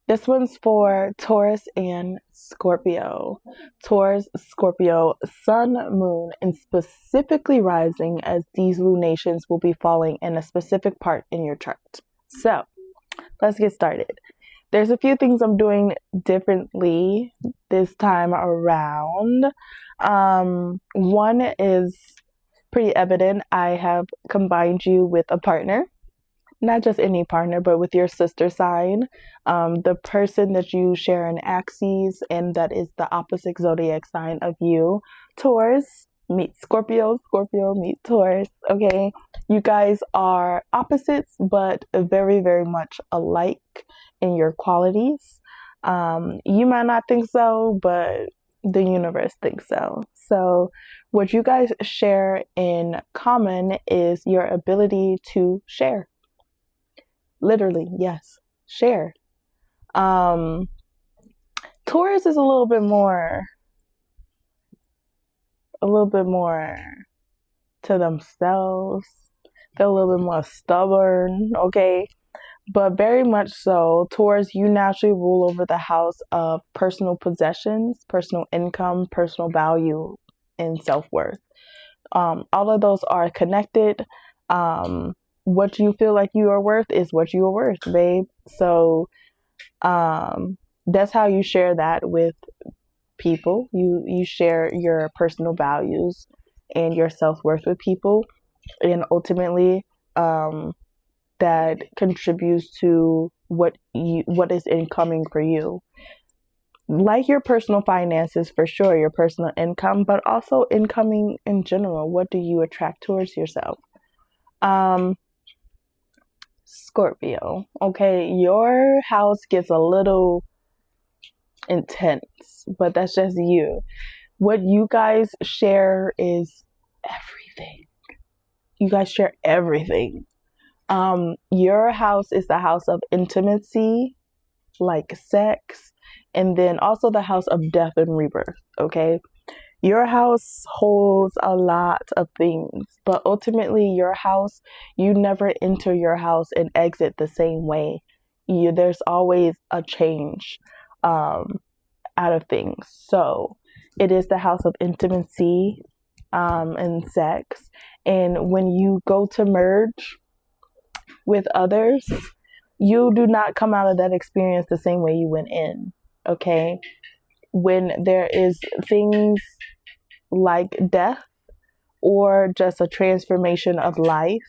This one's for Taurus and Scorpio. Taurus, Scorpio, Sun, Moon, and specifically rising, as these lunations will be falling in a specific part in your chart. So, let's get started. There's a few things I'm doing differently this time around. One is pretty evident. I have combined you with a partner. Not just any partner, but with your sister sign, the person that you share an axis, and that is the opposite zodiac sign of you. Taurus meet Scorpio, Scorpio meet Taurus. Okay, you guys are opposites, but very, very much alike in your qualities. You might not think so, but the universe thinks so. So, what you guys share in common is your ability to share. Literally, yes. Share. Taurus is a little bit more to themselves. They're a little bit more stubborn, okay? But very much so, Taurus, you naturally rule over the house of personal possessions, personal income, personal value, and self-worth. All of those are connected. What you feel like you are worth is what you are worth, babe. So that's how you share that with people. You share your personal values and your self-worth with people, and ultimately that contributes to what is incoming for you. Like your personal finances, for sure, your personal income, but also incoming in general. What do you attract towards yourself? Scorpio, okay, your house gets a little intense, but that's just you. What you guys share is everything. You guys share everything. Your house is the house of intimacy, like sex, and then also the house of death and rebirth, okay? Your house holds a lot of things, but ultimately your house, you never enter your house and exit the same way. There's always a change out of things. So it is the house of intimacy and sex. And when you go to merge with others, you do not come out of that experience the same way you went in, okay? When there is things like death or just a transformation of life,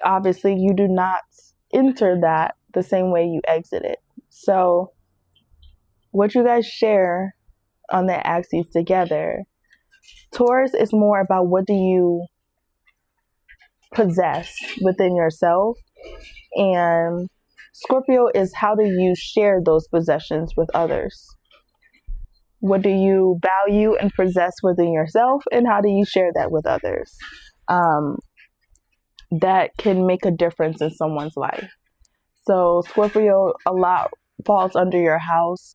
obviously you do not enter that the same way you exit it. So what you guys share on the axes together, Taurus is more about what do you possess within yourself, and Scorpio is how do you share those possessions with others. What do you value and possess within yourself, and how do you share that with others? That can make a difference in someone's life. So Scorpio, a lot falls under your house,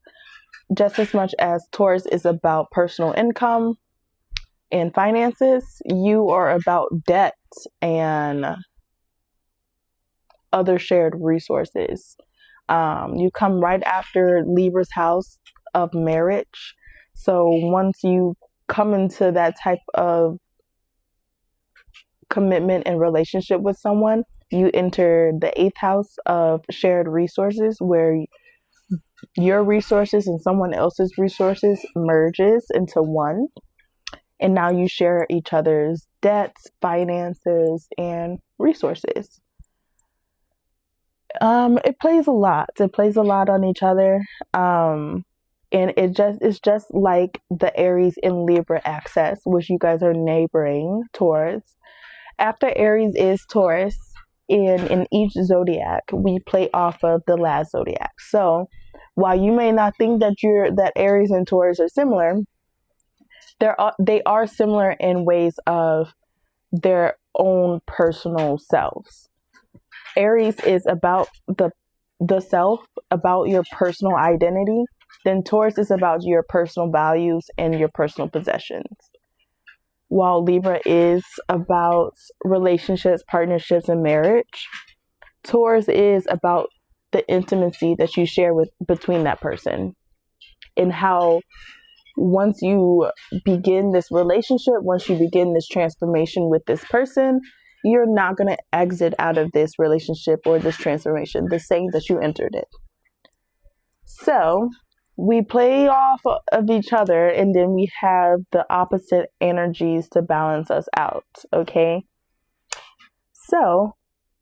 just as much as Taurus is about personal income and finances. You are about debt and other shared resources. You come right after Libra's house of marriage. So once you come into that type of commitment and relationship with someone, you enter the 8th house of shared resources, where your resources and someone else's resources merges into one. And now you share each other's debts, finances, and resources. It plays a lot. It plays a lot on each other. And it's just like the Aries and Libra axis, which you guys are neighboring towards. After Aries is Taurus, and in each zodiac, we play off of the last zodiac. So while you may not think that Aries and Taurus are similar, they are similar in ways of their own personal selves. Aries is about the self, about your personal identity. Then Taurus is about your personal values and your personal possessions. While Libra is about relationships, partnerships, and marriage, Taurus is about the intimacy that you share with between that person, and how once you begin this relationship, once you begin this transformation with this person, you're not going to exit out of this relationship or this transformation the same that you entered it. So we play off of each other, and then we have the opposite energies to balance us out. Okay. So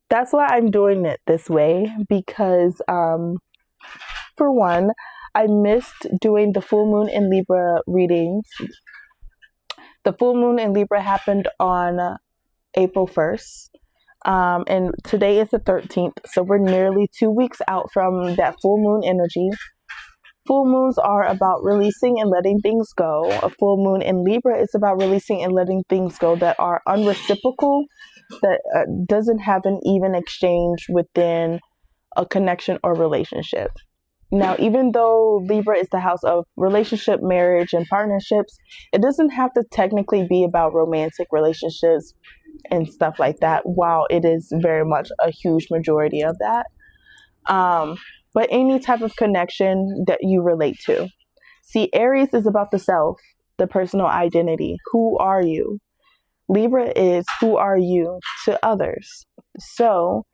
that's why I'm doing it this way, because for one, I missed doing the full moon in Libra readings. The full moon in Libra happened on April 1st. And today is the 13th. So we're nearly 2 weeks out from that full moon energy. Full moons are about releasing and letting things go. A full moon in Libra is about releasing and letting things go that are unreciprocal, that doesn't have an even exchange within a connection or relationship. Now, even though Libra is the house of relationship, marriage, and partnerships, it doesn't have to technically be about romantic relationships and stuff like that, while it is very much a huge majority of that. But any type of connection that you relate to. See, Aries is about the self, the personal identity. Who are you? Libra is who are you to others. So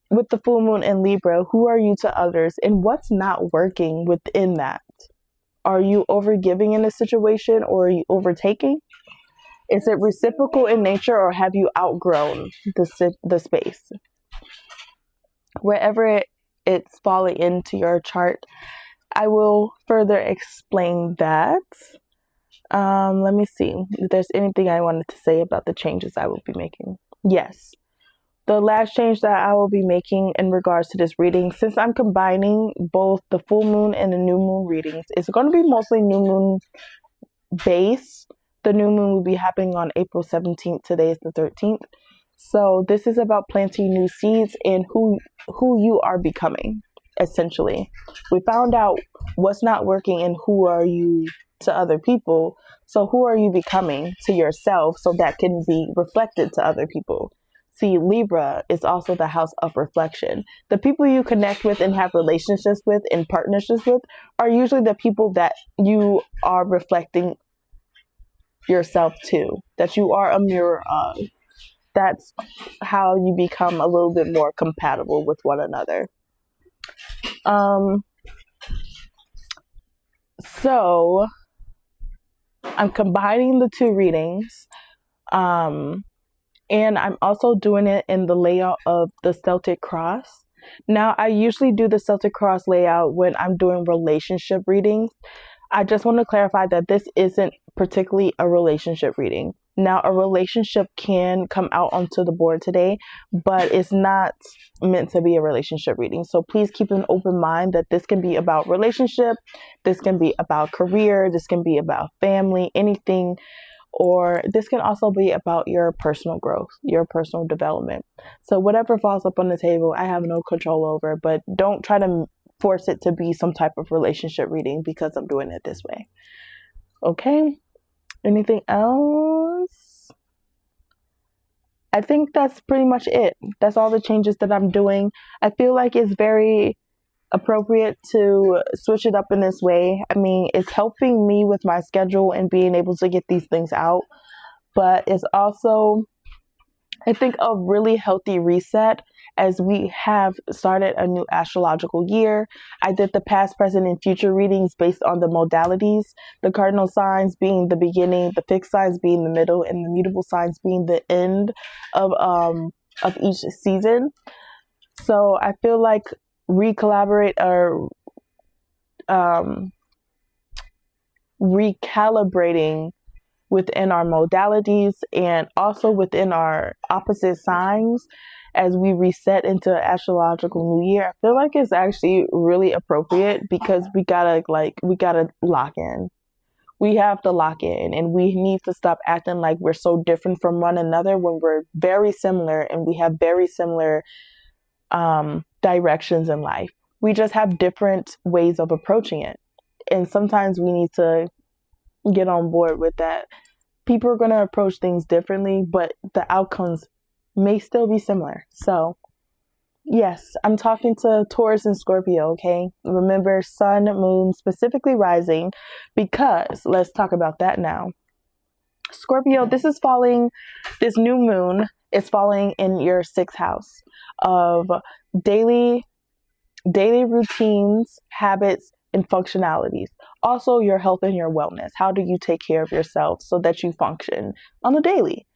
with the full moon in Libra, who are you to others, and what's not working within that? Are you overgiving in a situation, or are you overtaking? Is it reciprocal in nature, or have you outgrown the space? Wherever it's falling into your chart, I will further explain that. Let me see if there's anything I wanted to say about the changes I will be making. Yes. The last change that I will be making in regards to this reading, since I'm combining both the full moon and the new moon readings, it's going to be mostly new moon based. The new moon will be happening on April 17th. Today is the 13th. So this is about planting new seeds in who you are becoming, essentially. We found out what's not working and who are you to other people. So who are you becoming to yourself so that can be reflected to other people? See, Libra is also the house of reflection. The people you connect with and have relationships with and partnerships with are usually the people that you are reflecting yourself to, that you are a mirror of. That's how you become a little bit more compatible with one another. So I'm combining the two readings. And I'm also doing it in the layout of the Celtic cross. Now, I usually do the Celtic cross layout when I'm doing relationship readings. I just want to clarify that this isn't particularly a relationship reading. Now, a relationship can come out onto the board today, but it's not meant to be a relationship reading. So please keep an open mind that this can be about relationship, this can be about career, this can be about family, anything. Or this can also be about your personal growth, your personal development. So whatever falls up on the table, I have no control over, but don't try to force it to be some type of relationship reading because I'm doing it this way. Okay? Anything else? I think that's pretty much it. That's all the changes that I'm doing. I feel like it's very appropriate to switch it up in this way. I mean, it's helping me with my schedule and being able to get these things out, but it's also, I think, a really healthy reset as we have started a new astrological year. I did the past, present, and future readings based on the modalities, the cardinal signs being the beginning, the fixed signs being the middle, and the mutable signs being the end of each season. So I feel like recalibrate or recalibrating within our modalities and also within our opposite signs as we reset into an astrological new year. I feel like it's actually really appropriate because we gotta lock in. We have to lock in, and we need to stop acting like we're so different from one another when we're very similar and we have very similar directions in life. We just have different ways of approaching it. And sometimes we need to get on board with that. People are going to approach things differently, but the outcomes may still be similar. So Yes, I'm talking to Taurus and Scorpio, okay? Remember, sun, moon, specifically rising, because let's talk about that now. Scorpio, this new moon is falling in your sixth house of daily routines, habits, and functionalities. Also, your health and your wellness. How do you take care of yourself so that you function on the daily?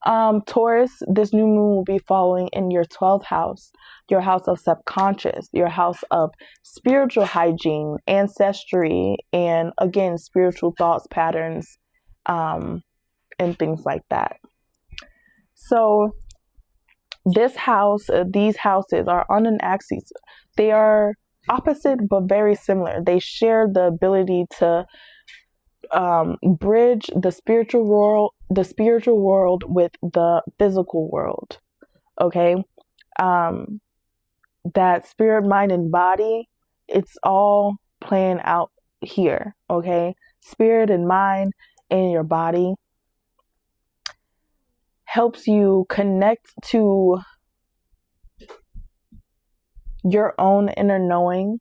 Taurus, this new moon will be following in your 12th house, your house of subconscious, your house of spiritual hygiene, ancestry, and again, spiritual thoughts, patterns, and things like that. So, these houses are on an axis. They are opposite but very similar. They share the ability to bridge the spiritual world with the physical world. Okay, that spirit, mind, and body, it's all playing out here. Okay, spirit and mind and your body helps you connect to your own inner knowing,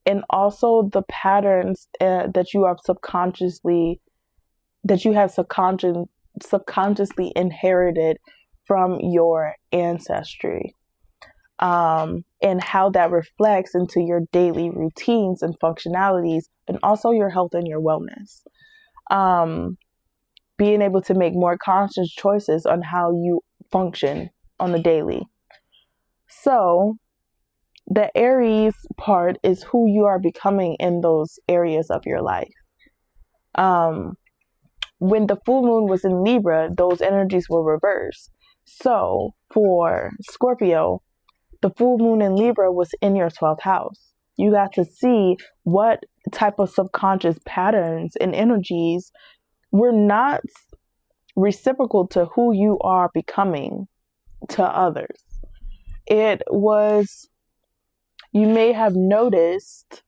and also the patterns that you have subconsciously inherited from your ancestry, and how that reflects into your daily routines and functionalities, and also your health and your wellness. Being able to make more conscious choices on how you function on the daily. So the Aries part is who you are becoming in those areas of your life. When the full moon was in Libra, those energies were reversed. So for Scorpio, the full moon in Libra was in your 12th house. You got to see what type of subconscious patterns and energies were not reciprocal to who you are becoming to others. It was, you may have noticed,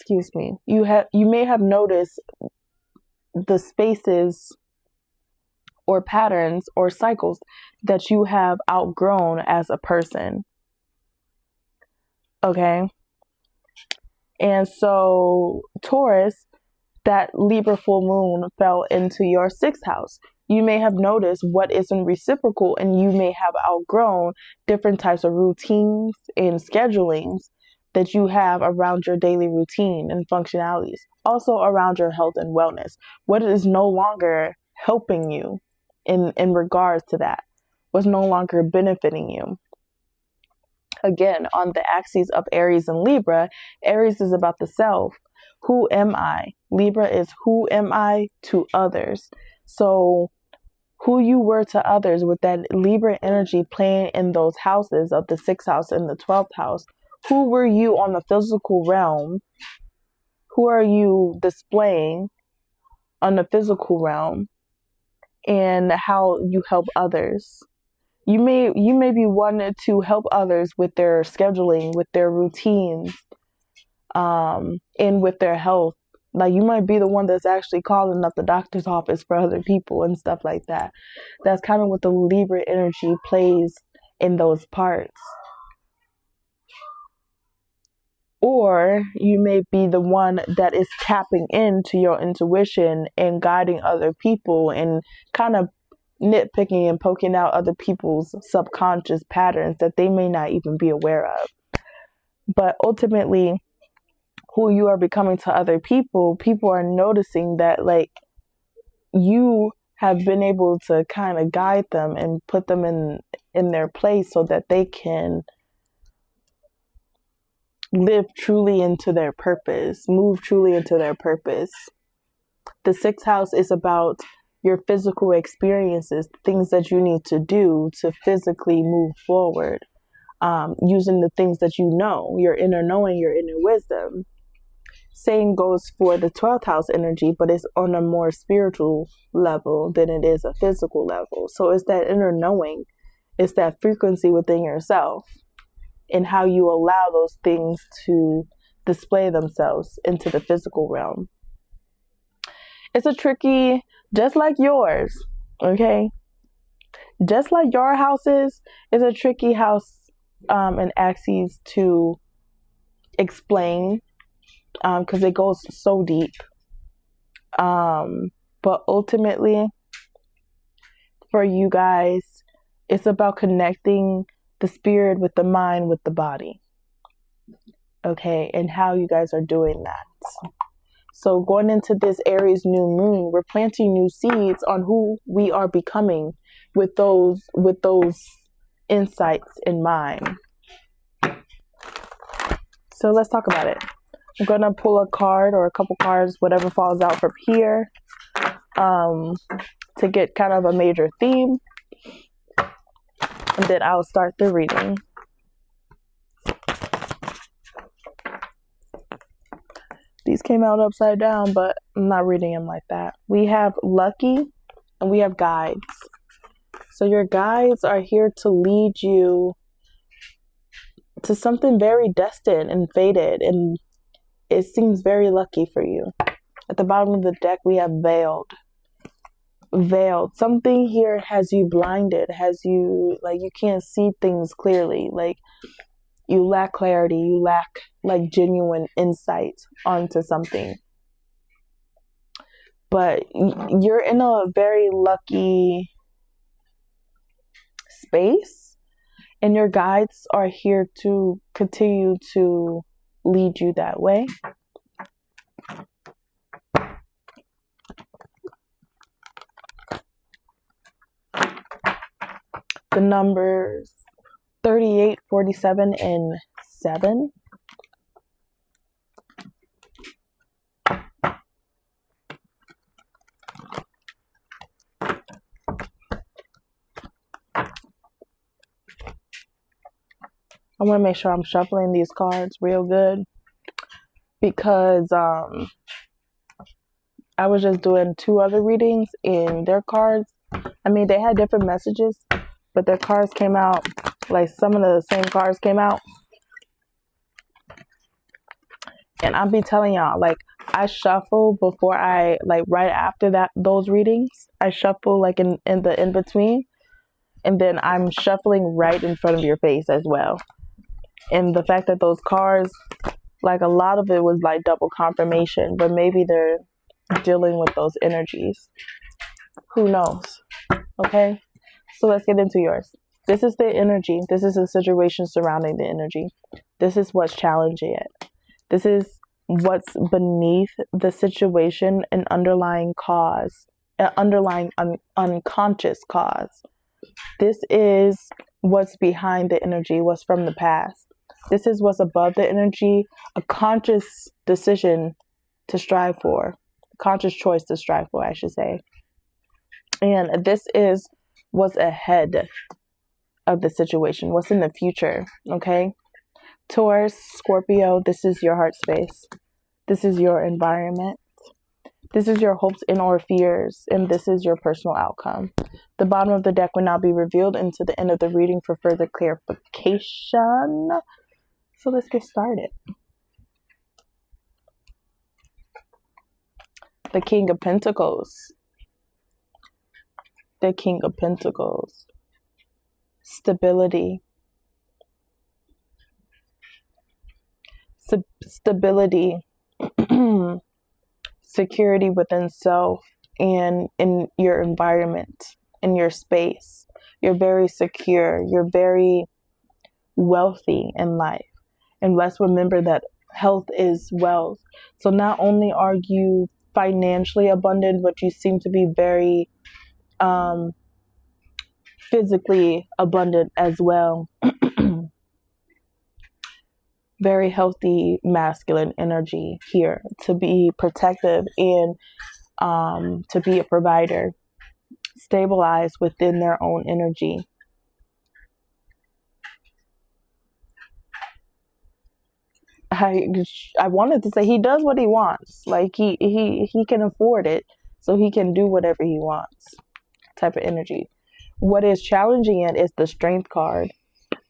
you may have noticed the spaces or patterns or cycles that you have outgrown as a person. Okay? And so Taurus, that Libra full moon fell into your sixth house. You may have noticed what isn't reciprocal, and you may have outgrown different types of routines and schedulings that you have around your daily routine and functionalities. Also around your health and wellness. What is no longer helping you in regards to that? What's no longer benefiting you? Again, on the axis of Aries and Libra, Aries is about the self. Who am I? Libra is who am I to others. So who you were to others with that Libra energy playing in those houses of the 6th house and the 12th house. Who were you on the physical realm? Who are you displaying on the physical realm? And how you help others. You may be wanting to help others with their scheduling, with their routines, and with their health. Like, you might be the one that's actually calling up the doctor's office for other people and stuff like that. That's kind of what the Libra energy plays in those parts. Or you may be the one that is tapping into your intuition and guiding other people and kind of nitpicking and poking out other people's subconscious patterns that they may not even be aware of. But ultimately, who you are becoming to other people, people are noticing that, like, you have been able to kind of guide them and put them in their place so that they can live truly into their purpose, move truly into their purpose. The 6th house is about your physical experiences, things that you need to do to physically move forward, using the things that you know, your inner knowing, your inner wisdom. Same goes for the 12th house energy, but it's on a more spiritual level than it is a physical level. So it's that inner knowing, it's that frequency within yourself, and how you allow those things to display themselves into the physical realm. It's a tricky, just like yours, okay? Just like your house is a tricky house and axes to explain because it goes so deep. But ultimately, for you guys, it's about connecting the spirit with the mind with the body. Okay, and how you guys are doing that. So going into this Aries new moon, we're planting new seeds on who we are becoming with those insights in mind. So let's talk about it. I'm going to pull a card or a couple cards, whatever falls out from here, to get kind of a major theme. And then I'll start the reading. These came out upside down, but I'm not reading them like that. We have lucky and we have guides. So your guides are here to lead you to something very destined and fated, and it seems very lucky for you. At the bottom of the deck, we have veiled. Veiled. Something here has you blinded, has you, like, you can't see things clearly. Like, you lack clarity, you lack, like, genuine insight onto something. But you're in a very lucky space, and your guides are here to continue to lead you that way. The numbers 38, 47, and 7. I want to make sure I'm shuffling these cards real good because I was just doing 2 other readings and their cards, I mean, they had different messages, but their cards came out, like some of the same cards came out. And I'll be telling y'all, like, I shuffle before I, like, right after that, those readings, I shuffle, like, in the in-between. And then I'm shuffling right in front of your face as well. And the fact that those cards, like, a lot of it was, like, double confirmation. But maybe they're dealing with those energies. Who knows? Okay? So let's get into yours. This is the energy. This is the situation surrounding the energy. This is what's challenging it. This is what's beneath the situation, an underlying cause, an underlying unconscious cause. This is what's behind the energy, what's from the past. This is what's above the energy, a conscious decision to strive for, conscious choice to strive for, I should say. And this is what's ahead of the situation, what's in the future, okay? Taurus, Scorpio, this is your heart space. This is your environment. This is your hopes and or fears, and this is your personal outcome. The bottom of the deck will now be revealed into the end of the reading for further clarification. So let's get started. The King of Pentacles. The King of Pentacles. Stability. Stability. Security within self and in your environment, in your space. You're very secure. You're very wealthy in life. And let's remember that health is wealth. So not only are you financially abundant, but you seem to be very physically abundant as well. Very healthy masculine energy here to be protective and to be a provider, stabilized within their own energy. I wanted to say he does what he wants. Like he can afford it, so he can do whatever he wants. Type of energy. What is challenging it is the Strength card,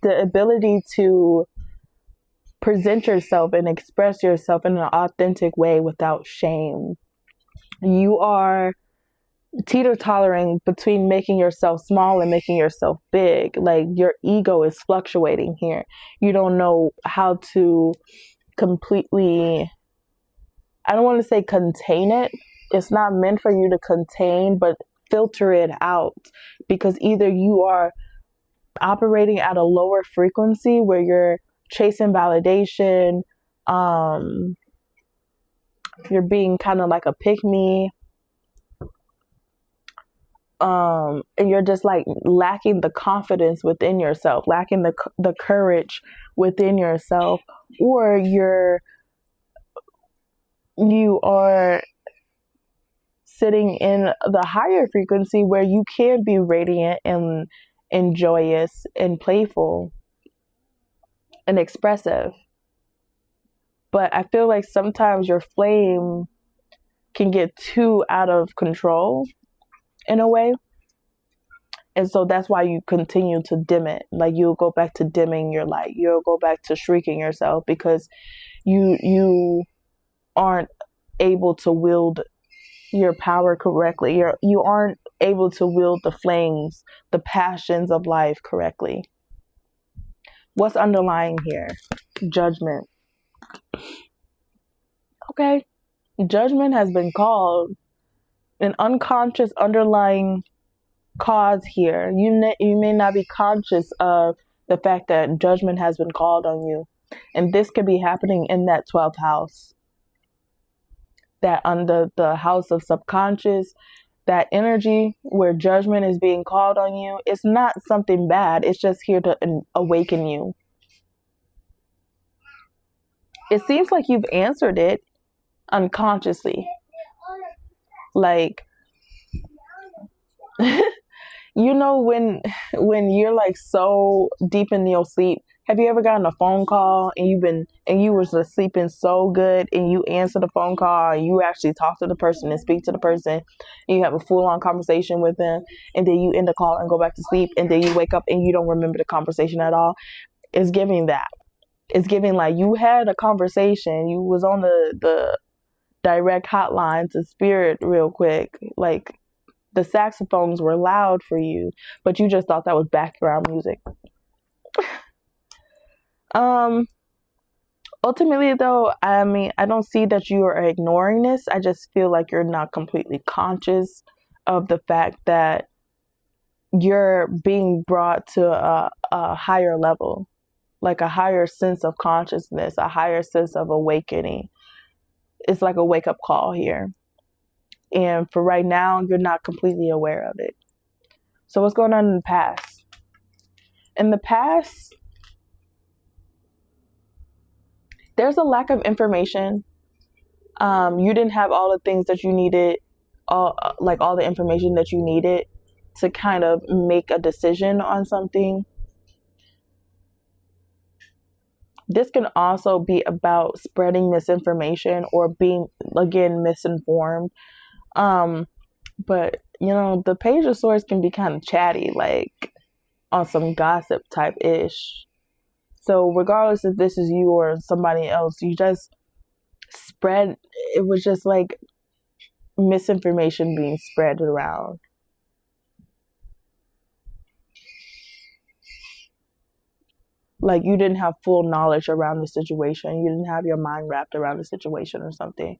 the ability to present yourself and express yourself in an authentic way without shame. You are teeter-tottering between making yourself small and making yourself big. Like, your ego is fluctuating here. You don't know how to completely, I don't want to say contain it. It's not meant for you to contain, but filter it out, because either you are operating at a lower frequency where you're chasing validation, you're being kind of like a pick me, and you're just like lacking the confidence within yourself, lacking the courage within yourself, or you are sitting in the higher frequency where you can be radiant and joyous and playful and expressive. But I feel like sometimes your flame can get too out of control in a way. And so that's why you continue to dim it. Like, you'll go back to dimming your light. You'll go back to shrinking yourself because you aren't able to wield your power correctly. You aren't able to wield the flames, the passions of life correctly. What's underlying here? Judgment. Okay. Judgment has been called an unconscious underlying cause here. You may not be conscious of the fact that judgment has been called on you. And this could be happening in that 12th house. That under the house of subconscious, that energy where judgment is being called on you, it's not something bad. It's just here to awaken you. It seems like you've answered it unconsciously. Like, you know, when you're like so deep in your sleep, have you ever gotten a phone call and you were just sleeping so good, and you answer the phone call and you actually talk to the person and speak to the person and you have a full-on conversation with them, and then you end the call and go back to sleep, and then you wake up and you don't remember the conversation at all? It's giving that. It's giving like you had a conversation, you was on the direct hotline to spirit real quick, like the saxophones were loud for you, but you just thought that was background music. Ultimately though, I mean, I don't see that you are ignoring this. I just feel like you're not completely conscious of the fact that you're being brought to a higher level, like a higher sense of consciousness, a higher sense of awakening. It's like a wake-up call here. And for right now, you're not completely aware of it. So what's going on in the past? In the past, there's a lack of information. You didn't have all the things that you needed, all the information that you needed to kind of make a decision on something. This can also be about spreading misinformation or being, again, misinformed. But, you know, the Page of Swords can be kind of chatty, like on some gossip type ish. So regardless if this is you or somebody else, you just spread, it was just like misinformation being spread around. Like, you didn't have full knowledge around the situation. You didn't have your mind wrapped around the situation or something.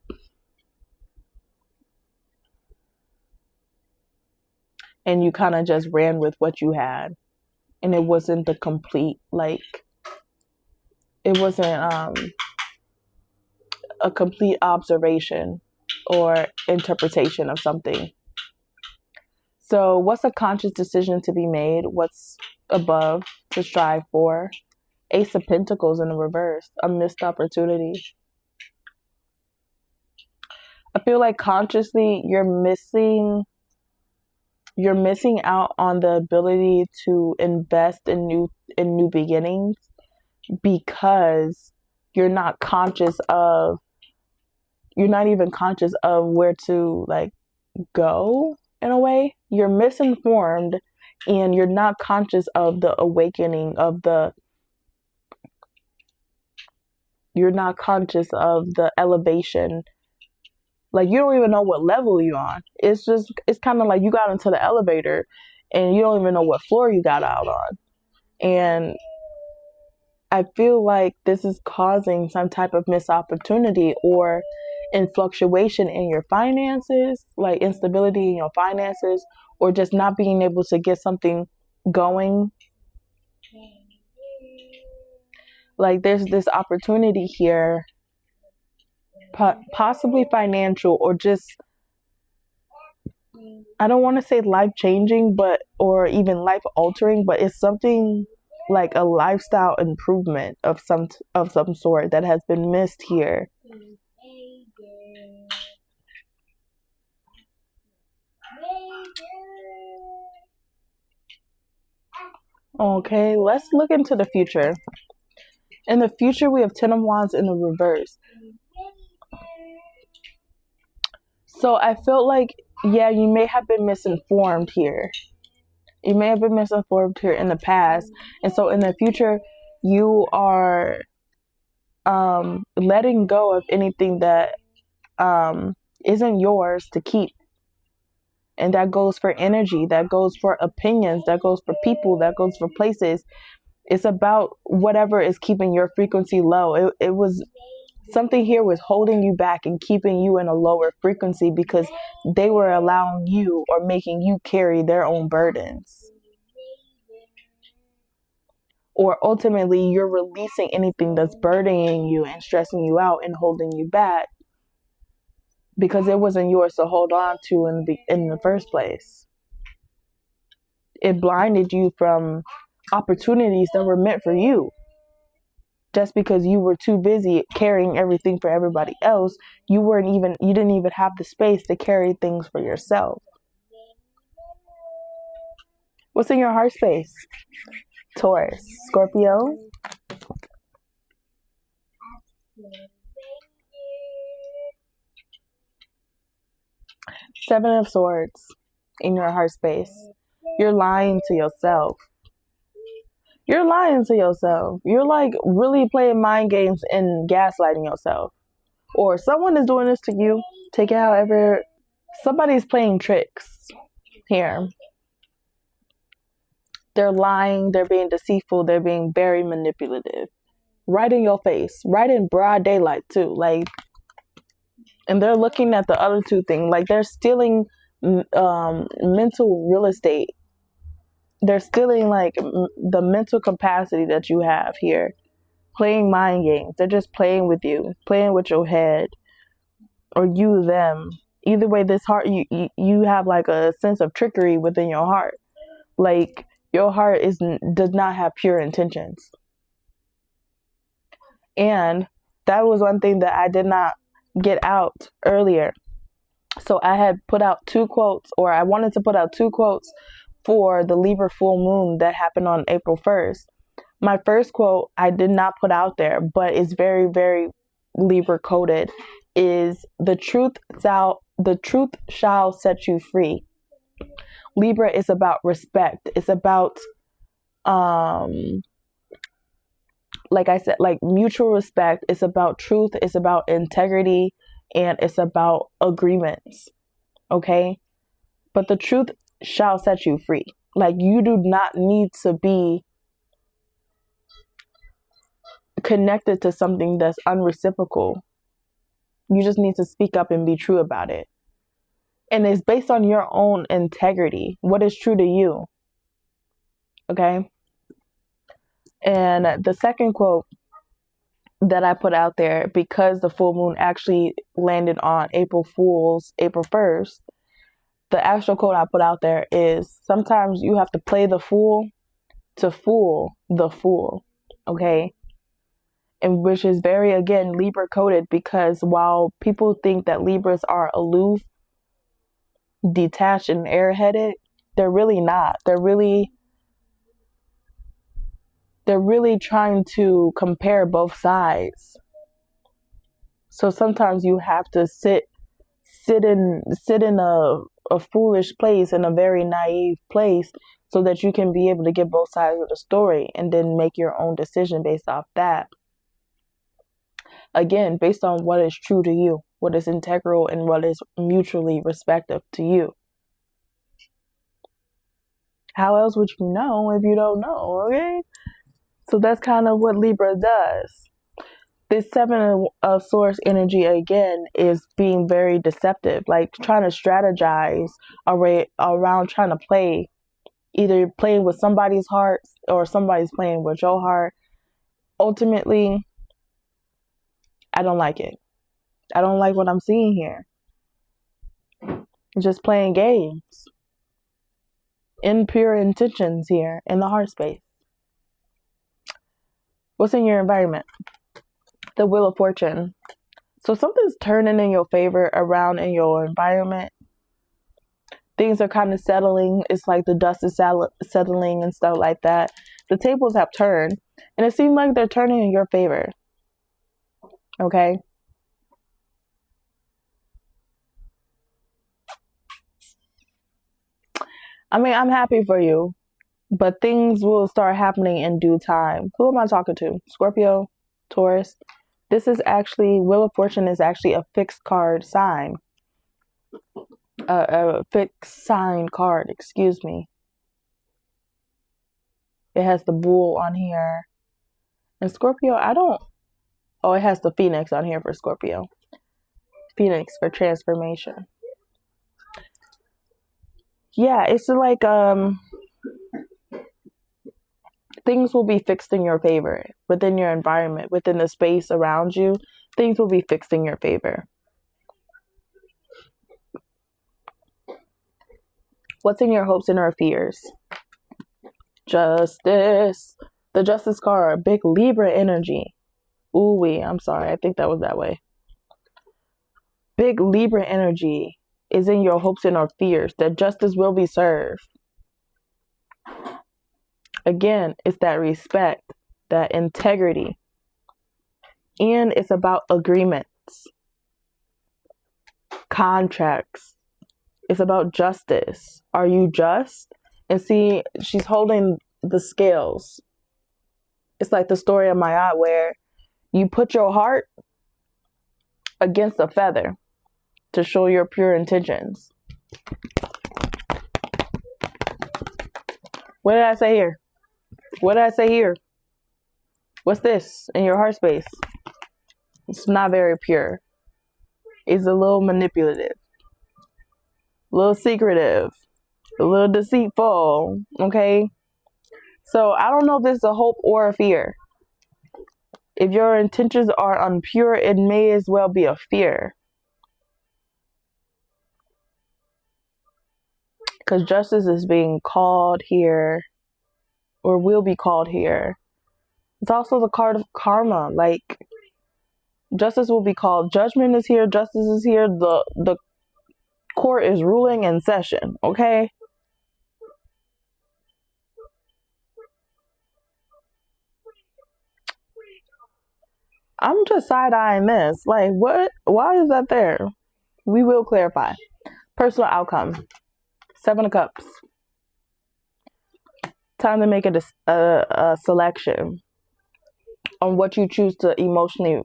And you kind of just ran with what you had. And it wasn't the complete, like, it wasn't a complete observation or interpretation of something. So what's a conscious decision to be made? What's above to strive for? Ace of Pentacles in the reverse, a missed opportunity. I feel like consciously you're missing out on the ability to invest in new beginnings, because you're not even conscious of where to like go. In a way, you're misinformed, and you're not conscious of the awakening you're not conscious of the elevation Like, you don't even know what level you're on. It's kind of like you got into the elevator and you don't even know what floor you got out on. And I feel like this is causing some type of missed opportunity or in fluctuation in your finances, like instability in your finances, or just not being able to get something going. Like, there's this opportunity here, possibly financial, or just, I don't want to say life changing, but, or even life altering, but it's something like a lifestyle improvement of some sort that has been missed here. Okay, let's look into the future. In the future, we have 10 of Wands in the reverse. So I felt like, yeah, you may have been misinformed here. You may have been misinformed here in the past. And so in the future, you are letting go of anything that isn't yours to keep. And that goes for energy, that goes for opinions, that goes for people, that goes for places. It's about whatever is keeping your frequency low. It was something here was holding you back and keeping you in a lower frequency because they were allowing you or making you carry their own burdens. Or ultimately, you're releasing anything that's burdening you and stressing you out and holding you back because it wasn't yours to hold on to in the first place. It blinded you from opportunities that were meant for you. Just because you were too busy carrying everything for everybody else, you didn't even have the space to carry things for yourself. What's in your heart space? Taurus, Scorpio. Seven of Swords in your heart space. You're lying to yourself. You're lying to yourself. You're like really playing mind games and gaslighting yourself. Or someone is doing this to you. Take it however. Somebody's playing tricks here. They're lying. They're being deceitful. They're being very manipulative. Right in your face. Right in broad daylight too. Like, and they're looking at the other two things. Like, they're stealing mental real estate. They're stealing like the mental capacity that you have here. Playing mind games. They're just playing with you, playing with your head, or you them. Either way, this heart, you have like a sense of trickery within your heart. Like, your heart does not have pure intentions. And that was one thing that I did not get out earlier. So I had put out two quotes, or I wanted to put out two quotes for the Libra full moon that happened on April 1st. My first quote I did not put out there, but it's very, very Libra coded, is the truth shall set you free. Libra is about respect. It's about like I said, like mutual respect. It's about truth. It's about integrity, and it's about agreements. Okay? But the truth shall set you free. Like, you do not need to be connected to something that's unreciprocal. You just need to speak up and be true about it. And it's based on your own integrity. What is true to you? Okay? And the second quote that I put out there, because the full moon actually landed on April 1st, the actual quote I put out there is, sometimes you have to play the fool to fool the fool. Okay? And which is very, again, Libra coded, because while people think that Libras are aloof, detached, and airheaded, they're really not. They're really trying to compare both sides. So sometimes you have to sit in a foolish place, in a very naive place, so that you can be able to get both sides of the story and then make your own decision based off that. Again, based on what is true to you. what is integral, and what is mutually respective to you. How else would you know if you don't know, okay? So that's kind of what Libra does. This Seven of Swords energy, again, is being very deceptive, like trying to strategize around trying to play, either playing with somebody's heart or somebody's playing with your heart. Ultimately, I don't like it. I don't like what I'm seeing here. Just playing games. Impure intentions here in the heart space. What's in your environment? The Wheel of Fortune. So something's turning in your favor around in your environment. Things are kind of settling. It's like the dust is settling and stuff like that. The tables have turned, and it seems like they're turning in your favor. Okay? I mean, I'm happy for you, but things will start happening in due time. Who am I talking to? Scorpio? Taurus? This is actually, Wheel of Fortune is actually a fixed card sign. A fixed sign card, excuse me. It has the bull on here. And Scorpio, it has the phoenix on here for Scorpio. Phoenix for transformation. Yeah, it's like things will be fixed in your favor within your environment, within the space around you. Things will be fixed in your favor. What's in your hopes and your fears? Justice. The Justice card. Big Libra energy. Ooh-wee. I'm sorry. I think that was that way. Big Libra energy is in your hopes and your fears that justice will be served. Again, it's that respect, that integrity. And it's about agreements, contracts. It's about justice. Are you just? And see, she's holding the scales. It's like the story of my eye where you put your heart against a feather to show your pure intentions. What did I say here? What did I say here? What's this in your heart space? It's not very pure. It's a little manipulative, a little secretive, a little deceitful, okay? So I don't know if this is a hope or a fear. If your intentions are unpure, it may as well be a fear. Because justice is being called here, or will be called here. It's also the card of karma. Like, justice will be called. Judgment is here. Justice is here. The court is ruling in session. Okay? I'm just side-eyeing this. Like, what? Why is that there? We will clarify. Personal outcome. 7 of Cups. Time to make a selection on what you choose to emotionally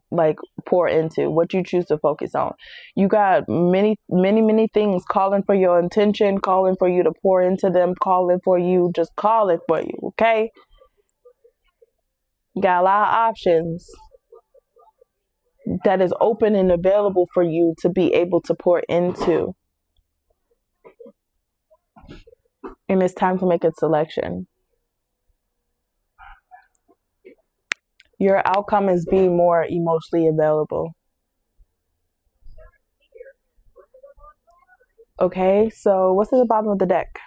pour into, what you choose to focus on. You got many things calling for your intention, calling for you to pour into them, calling for you, just calling for you, okay? You got a lot of options that is open and available for you to be able to pour into. And it's time to make a selection. Your outcome is being more emotionally available. Okay, so what's at the bottom of the deck?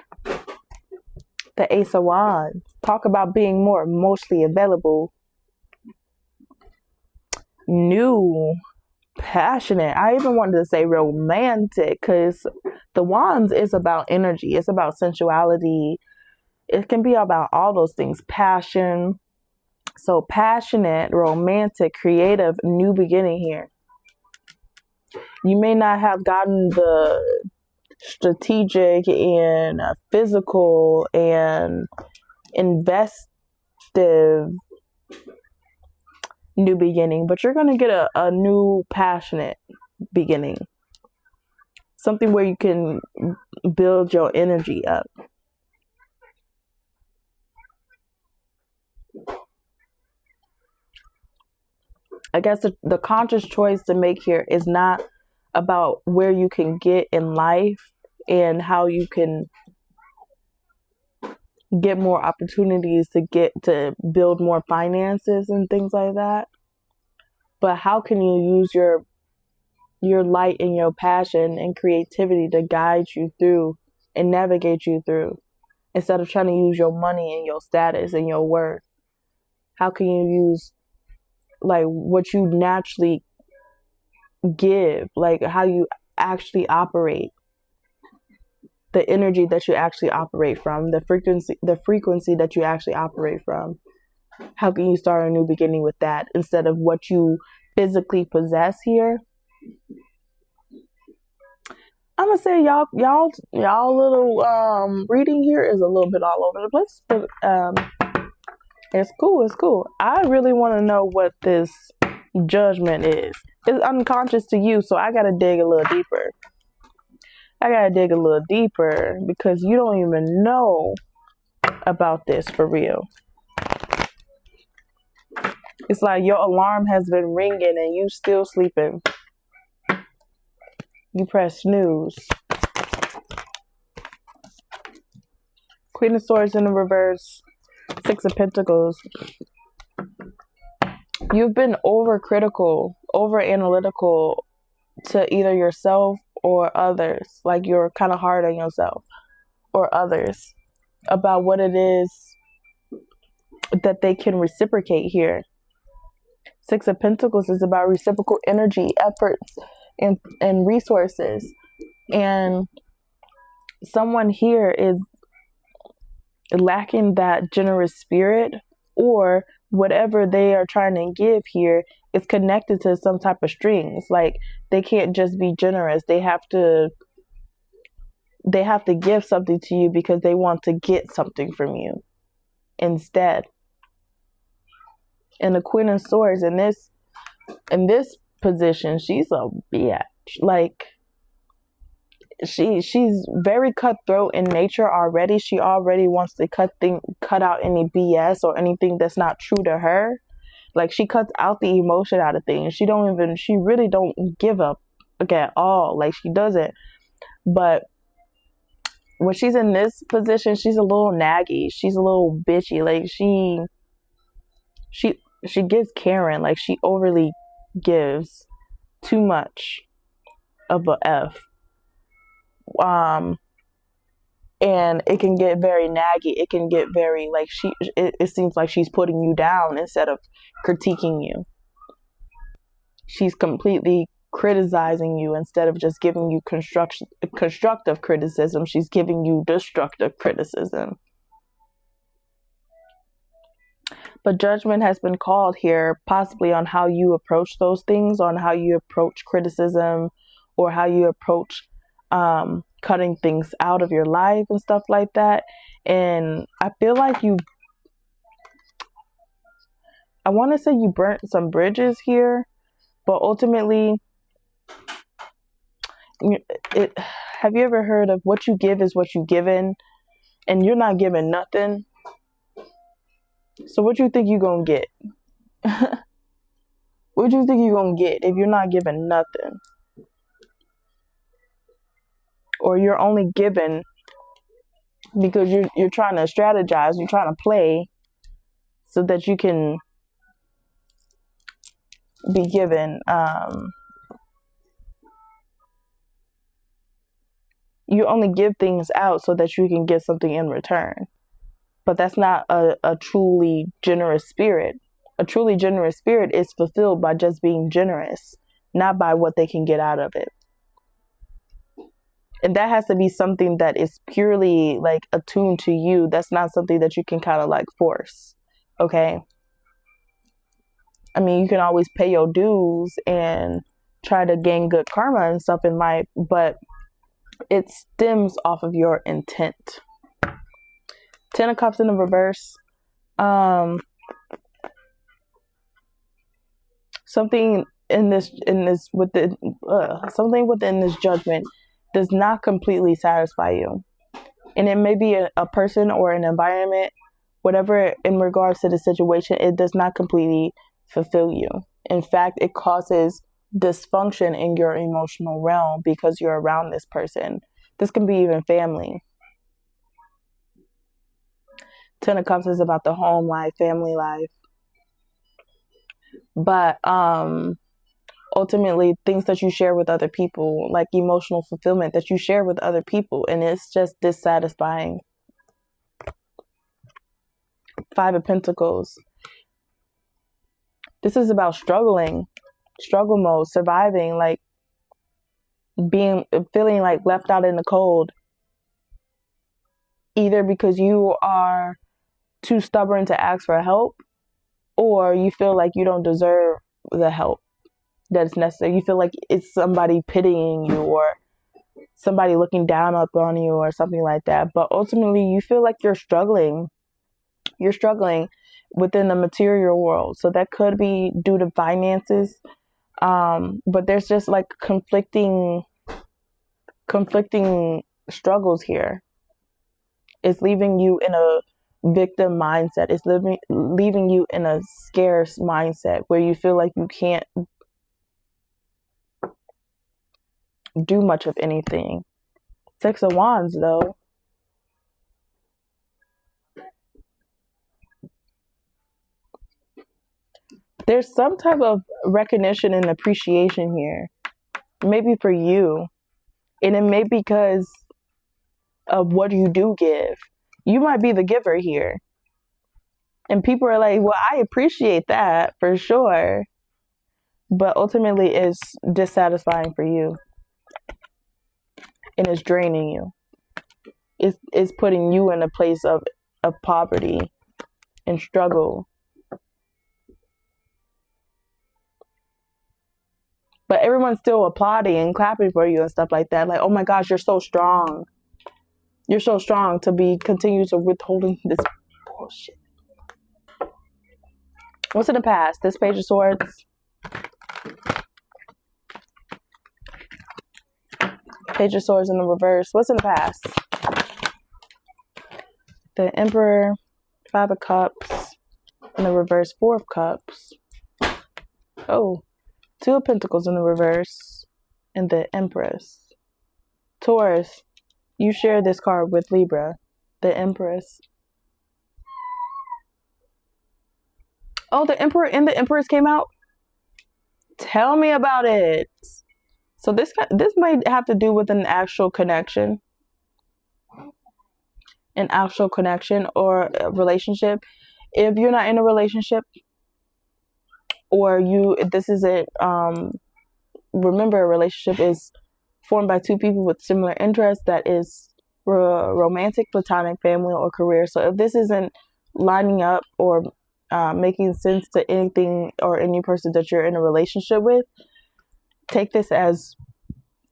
The Ace of Wands. Talk about being more emotionally available. New, passionate. I even wanted to say romantic, because the Wands is about energy. It's about sensuality. It can be about all those things. Passion. So passionate, romantic, creative, new beginning here. You may not have gotten the strategic and physical and investive new beginning, but you're going to get a new passionate beginning. Something where you can build your energy up. I guess the conscious choice to make here is not about where you can get in life and how you can get more opportunities to build more finances and things like that. But how can you use your light and your passion and creativity to guide you through and navigate you through, instead of trying to use your money and your status and your worth? How can you use like what you naturally give, like how you actually operate, the energy that you actually operate from, the frequency that you actually operate from? How can you start a new beginning with that instead of what you physically possess here? I'm gonna say y'all little reading here is a little bit all over the place, but it's cool. I really want to know what this judgment is. It's unconscious to you, so I gotta dig a little deeper. Because you don't even know about this for real. It's like your alarm has been ringing and you still sleeping. You press snooze. Queen of Swords in the reverse. Six of Pentacles. You've been overcritical, over analytical to either yourself or others. Like you're kind of hard on yourself or others about what it is that they can reciprocate here. Six of Pentacles is about reciprocal energy, efforts, and resources. And someone here is lacking that generous spirit, or whatever they are trying to give here is connected to some type of strings. Like they can't just be generous. They have to give something to you because they want to get something from you instead. And the Queen of Swords in this position, she's a bitch. Like she's very cutthroat in nature already. She already wants to cut out any BS or anything that's not true to her. Like she cuts out the emotion out of things. She really don't give up at all. Like she doesn't. But when she's in this position, she's a little naggy. She's a little bitchy. Like she gives Karen. Like she overly gives too much of a F. And it can get very naggy. It can get very like it seems like she's putting you down instead of critiquing you. She's completely criticizing you instead of just giving you constructive criticism. She's giving you destructive criticism. But judgment has been called here, possibly on how you approach those things, on how you approach criticism, or how you approach cutting things out of your life and stuff like that. And I feel like I want to say you burnt some bridges here, but ultimately, have you ever heard of what you give is what you given, and you're not giving nothing? So what you think you're going to get? What do you think you're going to get if you're not giving nothing? Or you're only giving because you're trying to strategize, you're trying to play so that you can be given, you only give things out so that you can get something in return. But that's not a truly generous spirit. A truly generous spirit is fulfilled by just being generous, not by what they can get out of it. And that has to be something that is purely like attuned to you. That's not something that you can kind of like force. Okay. I mean, you can always pay your dues and try to gain good karma and stuff in life, but it stems off of your intent. Ten of Cups in the reverse. Something something within this judgment does not completely satisfy you. And it may be a person or an environment, whatever in regards to the situation, it does not completely fulfill you. In fact, it causes dysfunction in your emotional realm because you're around this person. This can be even family. Ten of Cups is about the home life, family life. But ultimately, things that you share with other people, like emotional fulfillment that you share with other people, and it's just dissatisfying. Five of Pentacles. This is about struggling, struggle mode, surviving, like feeling like left out in the cold. Either because you are too stubborn to ask for help, or you feel like you don't deserve the help that's necessary. You feel like it's somebody pitying you or somebody looking down up on you or something like that. But ultimately, you feel like you're struggling. You're struggling within the material world. So that could be due to finances. But there's just like conflicting struggles here. It's leaving you in a victim mindset. It's leaving you in a scarce mindset where you feel like you can't do much of anything. Six of Wands, though. There's some type of recognition and appreciation here. Maybe for you. And it may be because of what you do give. You might be the giver here. And people are like, well, I appreciate that for sure. But ultimately, it's dissatisfying for you. And it's draining you. It's putting you in a place of poverty and struggle. But everyone's still applauding and clapping for you and stuff like that. Like, oh my gosh, you're so strong. You're so strong to be continue to withholding this bullshit. What's in the past? This Page of Swords. Page of Swords in the reverse. What's in the past? The Emperor, Five of Cups, in the reverse, Four of Cups. Oh, Two of Pentacles in the reverse, and the Empress. Taurus, you share this card with Libra, the Empress. Oh, the Emperor and the Empress came out? Tell me about it. So this might have to do with an actual connection. An actual connection or a relationship. If you're not in a relationship, or this isn't, remember, a relationship is formed by two people with similar interests. That is romantic, platonic, family, or career. So if this isn't lining up or making sense to anything or any person that you're in a relationship with, take this as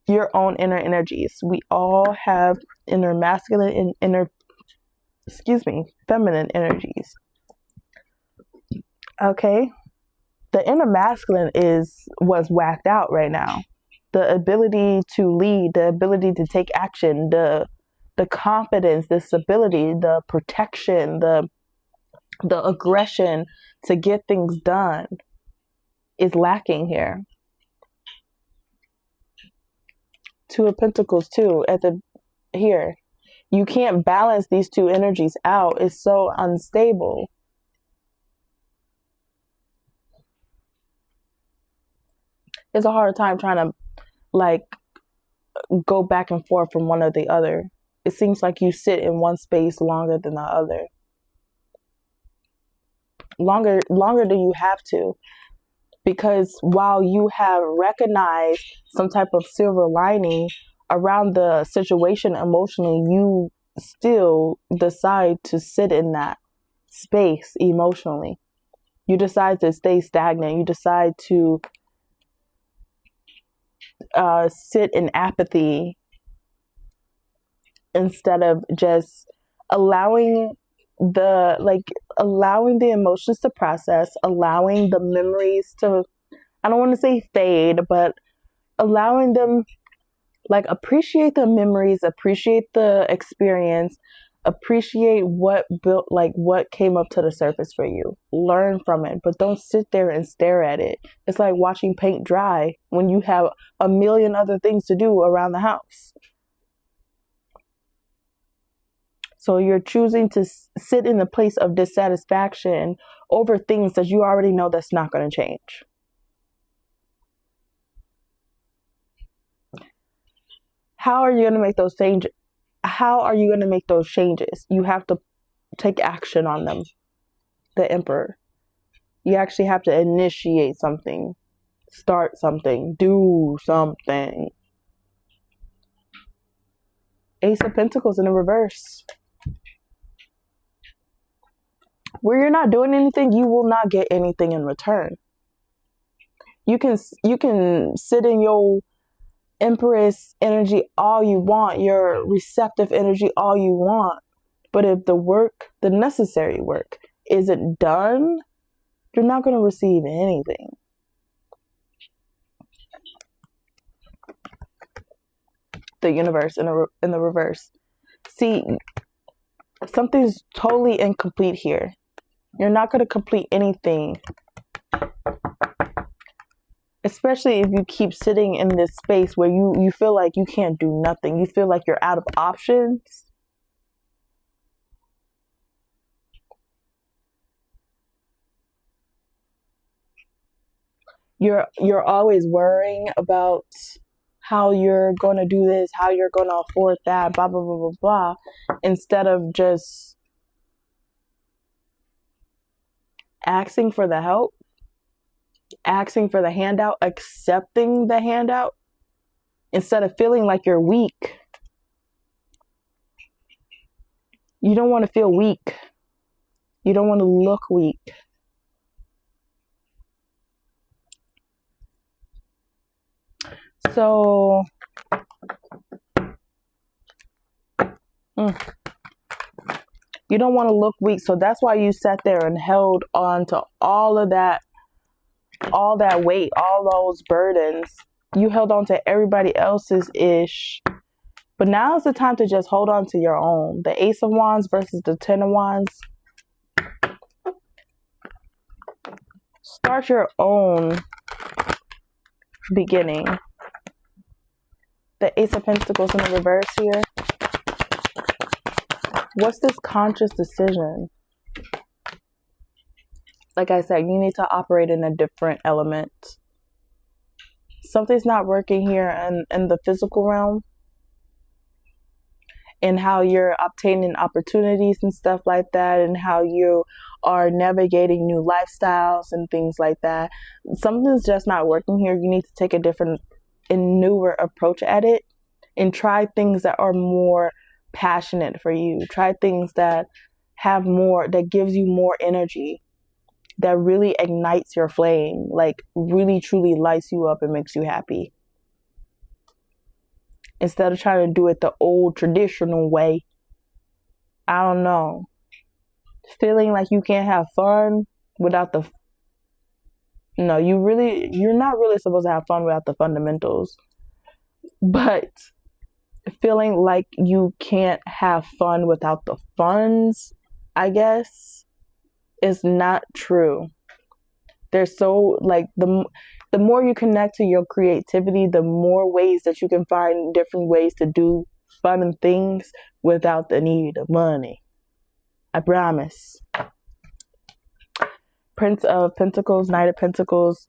your own inner energies. We all have inner masculine and inner, feminine energies. Okay? The inner masculine was whacked out right now. The ability to lead, the ability to take action, the confidence, the stability, the protection, the aggression to get things done is lacking here. Two of Pentacles too here. You can't balance these two energies out. It's so unstable. It's a hard time trying to go back and forth from one or the other. It seems like you sit in one space longer than the other. Longer than you have to. Because while you have recognized some type of silver lining around the situation emotionally, you still decide to sit in that space emotionally. You decide to stay stagnant. You decide to sit in apathy instead of just allowing the emotions to process, allowing the memories to I don't want to say fade, but allowing them, like, appreciate the memories, appreciate the experience, appreciate what built, like, what came up to the surface for you. Learn from it, but don't sit there and stare at it. It's like watching paint dry when you have a million other things to do around the house. So you're choosing to sit in a place of dissatisfaction over things that you already know that's not going to change. How are you going to make those changes? How are you going to make those changes? You have to take action on them. The Emperor. You actually have to initiate something, start something, do something. Ace of Pentacles in the reverse. Where you're not doing anything, you will not get anything in return. You can sit in your Empress energy all you want, your receptive energy all you want, but if the work, the necessary work, isn't done, you're not going to receive anything. The Universe in the reverse. See, something's totally incomplete here. You're not going to complete anything. Especially if you keep sitting in this space where you feel like you can't do nothing. You feel like you're out of options. You're always worrying about how you're going to do this, how you're going to afford that, blah, blah, blah, blah, blah, instead of just asking for the help, asking for the handout, accepting the handout, instead of feeling like you're weak. You don't want to feel weak. You don't want to look weak. So, you don't want to look weak. So that's why you sat there and held on to all of that, all that weight, all those burdens. You held on to everybody else's ish. But now is the time to just hold on to your own. The Ace of Wands versus the Ten of Wands. Start your own beginning. The Ace of Pentacles in the reverse here. What's this conscious decision? Like I said, you need to operate in a different element. Something's not working here in the physical realm. And how you're obtaining opportunities and stuff like that, and how you are navigating new lifestyles and things like that. Something's just not working here. You need to take a different and newer approach at it and try things that are more passionate for you. Try things that have more, that gives you more energy, that really ignites your flame, like really truly lights you up and makes you happy. Instead of trying to do it the old traditional way. I don't know. Feeling like you can't have fun without the... No, you're not really supposed to have fun without the fundamentals. But feeling like you can't have fun without the funds, I guess, is not true. There's so, like, the more you connect to your creativity, the more ways that you can find different ways to do fun things without the need of money. I promise. Prince of Pentacles, Knight of Pentacles.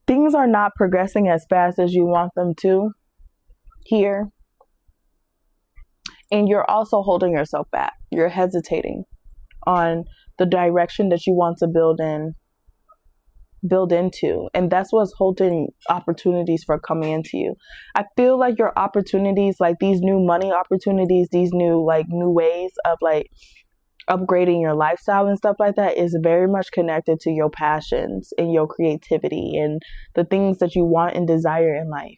Things are not progressing as fast as you want them to here. And you're also holding yourself back. You're hesitating on the direction that you want to build into. And that's what's holding opportunities for coming into you. I feel like your opportunities, like these new money opportunities, these new ways of like upgrading your lifestyle and stuff like that, is very much connected to your passions and your creativity and the things that you want and desire in life.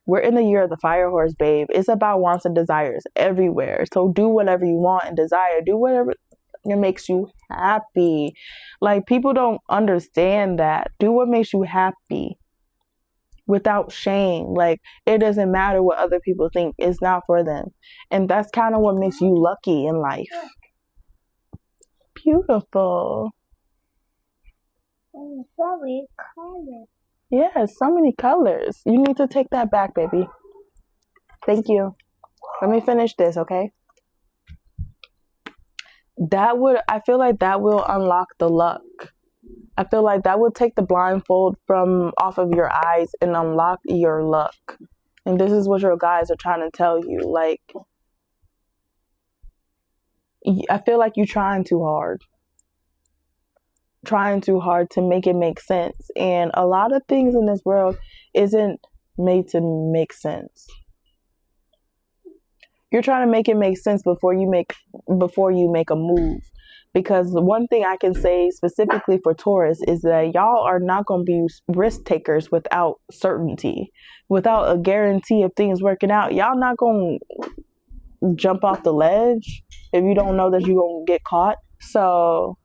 We're in the year of the fire horse, babe. It's about wants and desires everywhere. So do whatever you want and desire. Do whatever it makes you happy. Like, people don't understand that. Do what makes you happy without shame. Like, it doesn't matter what other people think. It's not for them. And that's kind of what makes you lucky in life. Beautiful. And so many colors. Yes, so many colors. You need to take that back, baby. Thank you. Let me finish this, okay? I feel like that will unlock the luck. I feel like that would take the blindfold from off of your eyes and unlock your luck. And this is what your guides are trying to tell you. Like, I feel like you're trying too hard. Trying too hard to make it make sense. And a lot of things in this world isn't made to make sense. You're trying to make it make sense before you make a move. Because one thing I can say specifically for Taurus is that y'all are not going to be risk takers without certainty, without a guarantee of things working out. Y'all not going to jump off the ledge if you don't know that you're going to get caught. So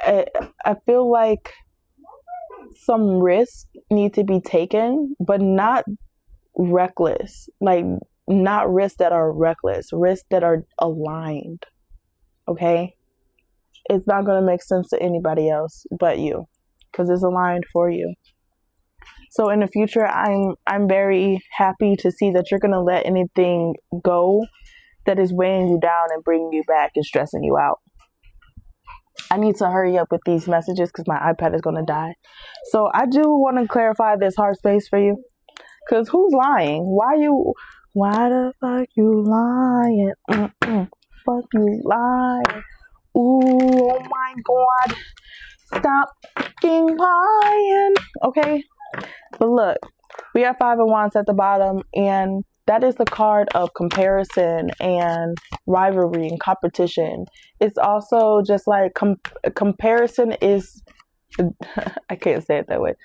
I feel like some risks need to be taken, but not reckless. Like, not risks that are reckless, risks that are aligned. Okay? It's not going to make sense to anybody else but you, because it's aligned for you. So in the future, I'm very happy to see that you're going to let anything go that is weighing you down and bringing you back and stressing you out. I need to hurry up with these messages because my iPad is going to die. So I do want to clarify this heart space for you. Because who's lying? Why the fuck you lying? Fuck you lying. Ooh, oh my God. Stop fucking lying. Okay? But look, we have 5 of Wands at the bottom, and that is the card of comparison and rivalry and competition. It's also just like comparison is, I can't say it that way.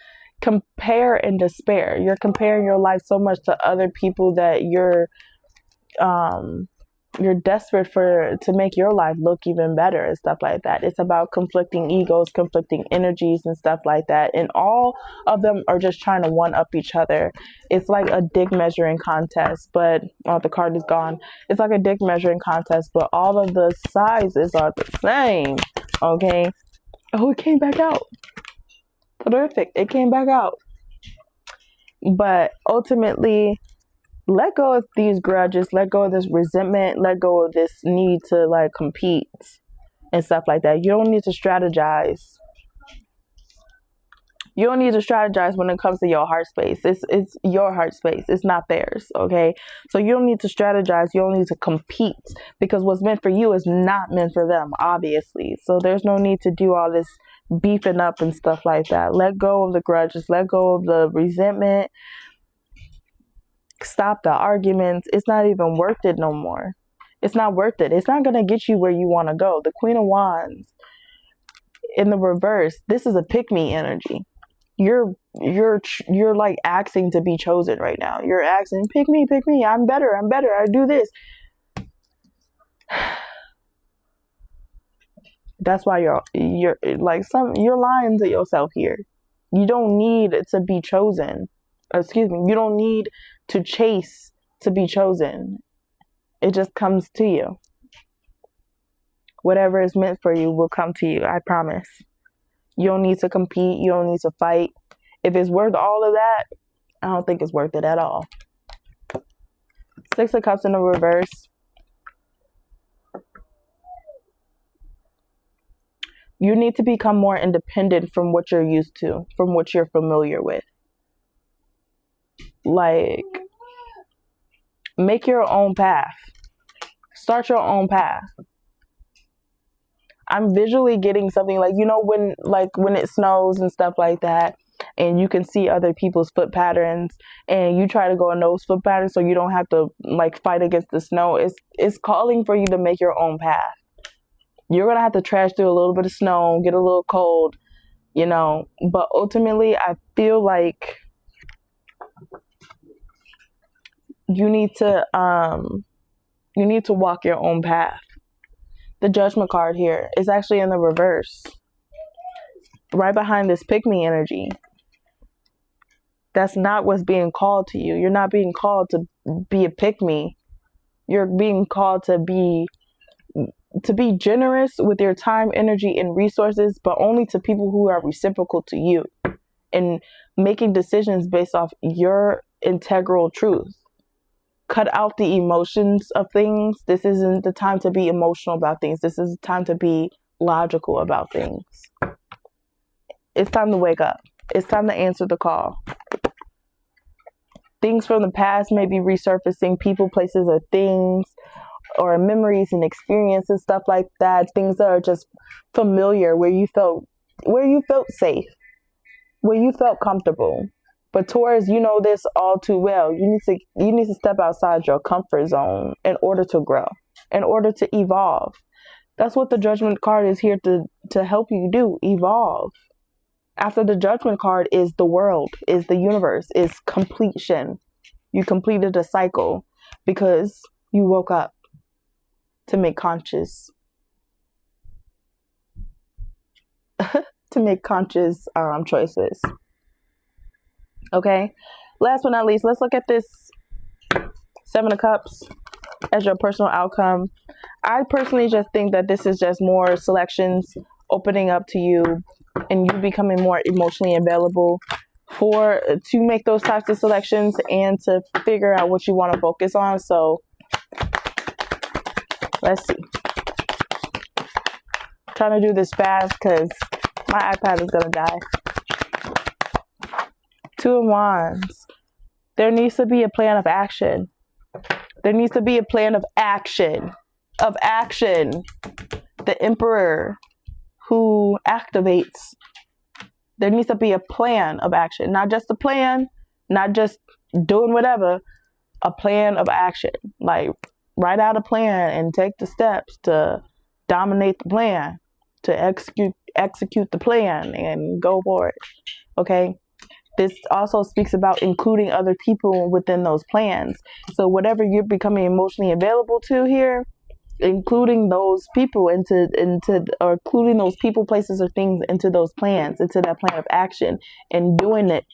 Compare and despair. You're comparing your life so much to other people that you're desperate to make your life look even better and stuff like that. It's about conflicting egos, conflicting energies and stuff like that. And all of them are just trying to one up each other. It's like a dick measuring contest, but the card is gone. It's like a dick measuring contest, but all of the sizes are the same. Okay. Oh, it came back out. Terrific. It came back out. But ultimately, let go of these grudges, let go of this resentment, let go of this need to like compete and stuff like that. You don't need to strategize. You don't need to strategize when it comes to your heart space. It's your heart space. It's not theirs, okay? So you don't need to strategize. You don't need to compete, because what's meant for you is not meant for them, obviously. So there's no need to do all this beefing up and stuff like that. Let go of the grudges. Let go of the resentment. Stop the arguments. It's not even worth it no more. It's not worth it. It's not going to get you where you want to go. The Queen of Wands in the reverse, this is a pick-me energy. You're like asking to be chosen right now. You're asking, pick me, I'm better, I do this. That's why you're lying to yourself here. You don't need to be chosen. You don't need to chase to be chosen. It just comes to you. Whatever is meant for you will come to you, I promise. You don't need to compete. You don't need to fight. If it's worth all of that, I don't think it's worth it at all. 6 of Cups in the reverse. You need to become more independent from what you're used to, from what you're familiar with. Like, make your own path. Start your own path. I'm visually getting something like, when it snows and stuff like that, and you can see other people's foot patterns, and you try to go in those foot patterns so you don't have to like fight against the snow. It's calling for you to make your own path. You're gonna have to trash through a little bit of snow, get a little cold, but ultimately I feel like you need to walk your own path. The Judgment card here is actually in the reverse, right behind this pick me energy. That's not what's being called to you. You're not being called to be a pick me. You're being called to be generous with your time, energy, and resources, but only to people who are reciprocal to you, and making decisions based off your integral truth. Cut out the emotions of things. This isn't the time to be emotional about things. This is the time to be logical about things. It's time to wake up. It's time to answer the call. Things from the past may be resurfacing, people, places, or things, or memories and experiences, stuff like that. Things that are just familiar, where you felt safe, where you felt comfortable. But Taurus, you know this all too well. You need to step outside your comfort zone in order to grow, in order to evolve. That's what the Judgment card is here to help you do, evolve. After the Judgment card is the world, is the universe, is completion. You completed a cycle because you woke up to make conscious choices. Okay. Last but not least, let's look at this Seven of Cups as your personal outcome. I personally just think that this is just more selections opening up to you and you becoming more emotionally available to make those types of selections and to figure out what you want to focus on. So let's see. I'm trying to do this fast because my iPad is going to die. Two of Wands. There needs to be a plan of action. There needs to be a plan of action. The Emperor who activates. There needs to be a plan of action. Not just a plan, not just doing whatever. A plan of action. Like, write out a plan and take the steps to dominate the plan, to execute the plan and go for it. Okay? This also speaks about including other people within those plans. So whatever you're becoming emotionally available to here, including those people or including those people, places, or things into those plans, into that plan of action, and doing it.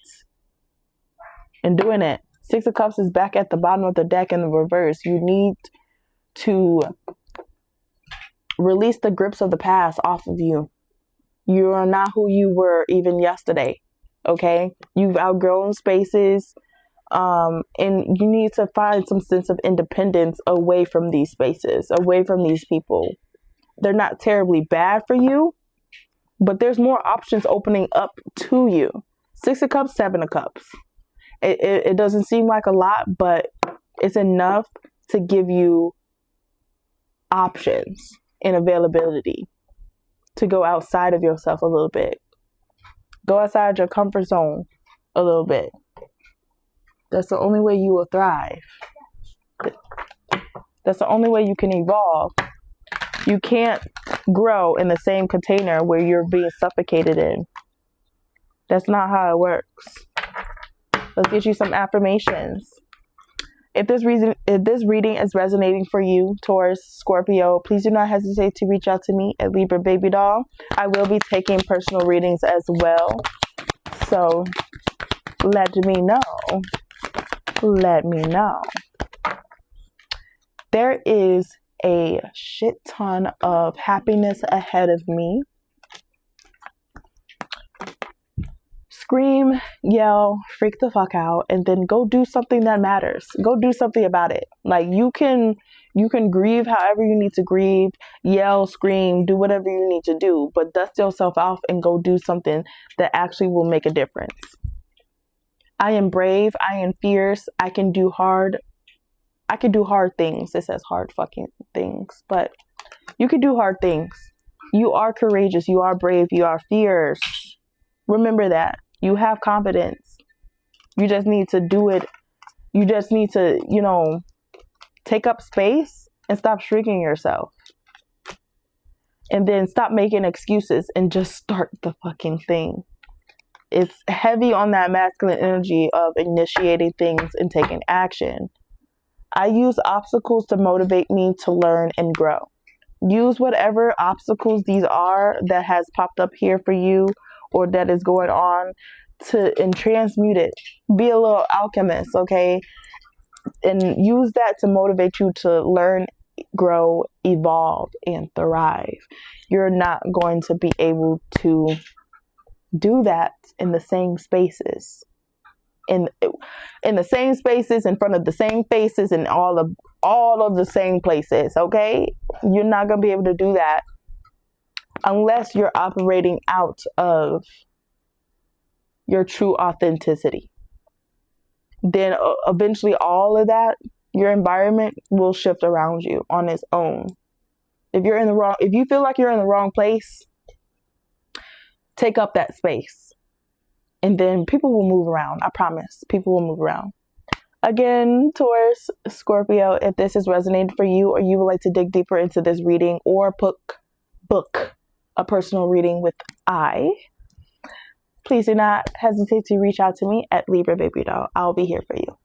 Six of Cups is back at the bottom of the deck in the reverse. You need to release the grips of the past off of you. You are not who you were even yesterday. Okay? You've outgrown spaces. And you need to find some sense of independence away from these spaces, away from these people. They're not terribly bad for you, but there's more options opening up to you. Six of Cups, Seven of Cups. It doesn't seem like a lot, but it's enough to give you options and availability to go outside of yourself a little bit. Go outside your comfort zone a little bit. That's the only way you will thrive. That's the only way you can evolve. You can't grow in the same container where you're being suffocated in. That's not how it works. Let's get you some affirmations. If this reading is resonating for you, Taurus, Scorpio, please do not hesitate to reach out to me at Libra Baby Doll. I will be taking personal readings as well. So let me know. There is a shit ton of happiness ahead of me. Scream, yell, freak the fuck out, and then go do something that matters. Go do something about it. Like, you can grieve however you need to grieve, yell, scream, do whatever you need to do, but dust yourself off and go do something that actually will make a difference. I am brave. I am fierce. I can do hard things. It says hard fucking things, but you can do hard things. You are courageous. You are brave. You are fierce. Remember that. You have confidence. You just need to do it. You just need to, take up space and stop shrinking yourself. And then stop making excuses and just start the fucking thing. It's heavy on that masculine energy of initiating things and taking action. I use obstacles to motivate me to learn and grow. Use whatever obstacles these are that has popped up here for you or that is going on and transmute it. Be a little alchemist, okay? And use that to motivate you to learn, grow, evolve, and thrive. You're not going to be able to do that in the same spaces. In the same spaces, in front of the same faces, and all of the same places, okay? You're not going to be able to do that unless you're operating out of your true authenticity. Then eventually all of that, your environment will shift around you on its own. If you feel like you're in the wrong place, take up that space. And then people will move around. I promise. People will move around. Again, Taurus, Scorpio, if this has resonated for you or you would like to dig deeper into this reading or book a personal reading with please do not hesitate to reach out to me at Libra Baby Doll. I'll be here for you.